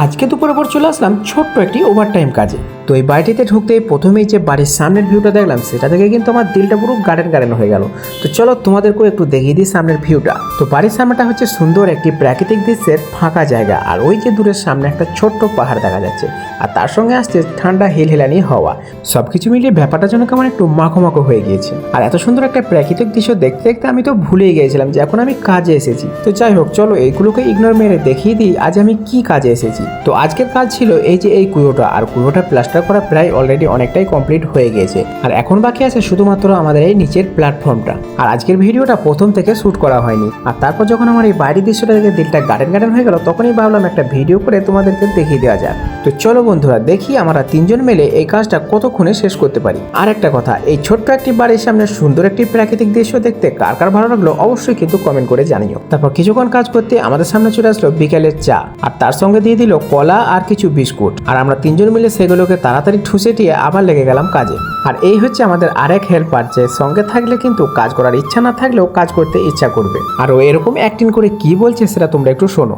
আজকে দুপুরে পর চলে আসলাম ছোট্ট একটি ওভারটাইম কাজে। তো এই বাড়িটিতে ঢুকতে প্রথমেই যে বাড়ির সামনের ভিউটা দেখলাম সেটা থেকে কিন্তু আমার দিলটা পুরো গার্ডেন গার্ডেন হয়ে গেল। তো চলো তোমাদেরকেও একটু দেখিয়ে দিই সামনের ভিউটা। তো বাড়ির সামনেটা হচ্ছে সুন্দর একটি প্রাকৃতিক দৃশ্যের ফাঁকা জায়গা, আর ওই যে দূরের সামনে একটা ছোট্ট পাহাড় দেখা যাচ্ছে, আর তার সঙ্গে আসছে ঠান্ডা হিলহিলানি হাওয়া। সবকিছু মিলিয়ে ব্যাপারটা যেন কেমন একটু মাখো মাখো হয়ে গিয়েছে। আর এত সুন্দর একটা প্রাকৃতিক দৃশ্য দেখতে দেখতে আমি তো ভুলেই গিয়েছিলাম যে এখন আমি কাজে এসেছি। তো যাই হোক, চলো এইগুলোকে ইগনোর মেরে দেখিয়ে দিই আজ আমি কি কাজে এসেছি। তো আজকের কাজ ছিল এই যে এই কুয়োটা, আর কুয়োটা প্লাস্টার করা প্রায় অলরেডি অনেকটাই কমপ্লিট হয়ে গিয়েছে, আর এখন বাকি আছে শুধুমাত্র আমাদের এই নিচের প্ল্যাটফর্মটা। আর আজকের ভিডিওটা প্রথম থেকে শুট করা হয়নি, আর তারপর যখন আমার এই বাইরের দৃশ্যটা দেখে দিলটা গার্ডেন গার্ডেন হয়ে গেল, তখনই ভাবলাম একটা ভিডিও করে তোমাদেরকে দেখিয়ে দেওয়া যাক। তো চলো বন্ধুরা, দেখি আমরা তিনজন মিলে এই কাজটা কতক্ষণে শেষ করতে পারি। আর একটা কথা, এই ছোট্ট একটি বাড়ির সামনে সুন্দর একটি প্রাকৃতিক দৃশ্য দেখতে কার কার ভালো লাগলো অবশ্যই কিন্তু কমেন্ট করে জানিও। তারপর কিছুক্ষণ কাজ করতে আমাদের সামনে চলে আসলো বিকেলের চা, আর তার সঙ্গে দিয়ে দিল কলা আর কিছু বিস্কুট, আর আমরা তিনজন মিলে সেগুলোকে তাড়াতাড়ি ঠুসে টিয়ে আবার লেগে গেলাম কাজে। আর এই হচ্ছে আমাদের আরেক হেল্পার, যে সঙ্গে থাকলে কিন্তু কাজ করার ইচ্ছা না থাকলেও কাজ করতে ইচ্ছা করবে। আর ও এরকম অ্যাক্টিং করে কি বলছে সেটা তোমরা একটু শোনো।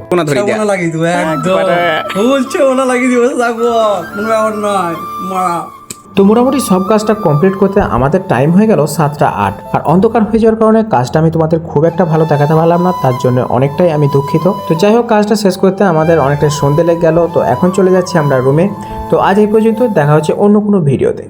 তো মোটামুটি সব কাজটা কমপ্লিট করতে আমাদের টাইম হয়ে গেল 7টা 8, আর অন্ধকার হয়ে যাওয়ার কারণে কাজটা আমি তোমাদের খুব একটা ভালো দেখাতে পারলাম না, তার জন্য অনেকটাই আমি দুঃখিত। তো যাই হোক, কাজটা শেষ করতে আমাদের অনেকটাই সন্ধে লেগে গেল। তো এখন চলে যাচ্ছি আমরা রুমে। তো আজ এই পর্যন্ত, দেখা হচ্ছে অন্য কোনো ভিডিওতে।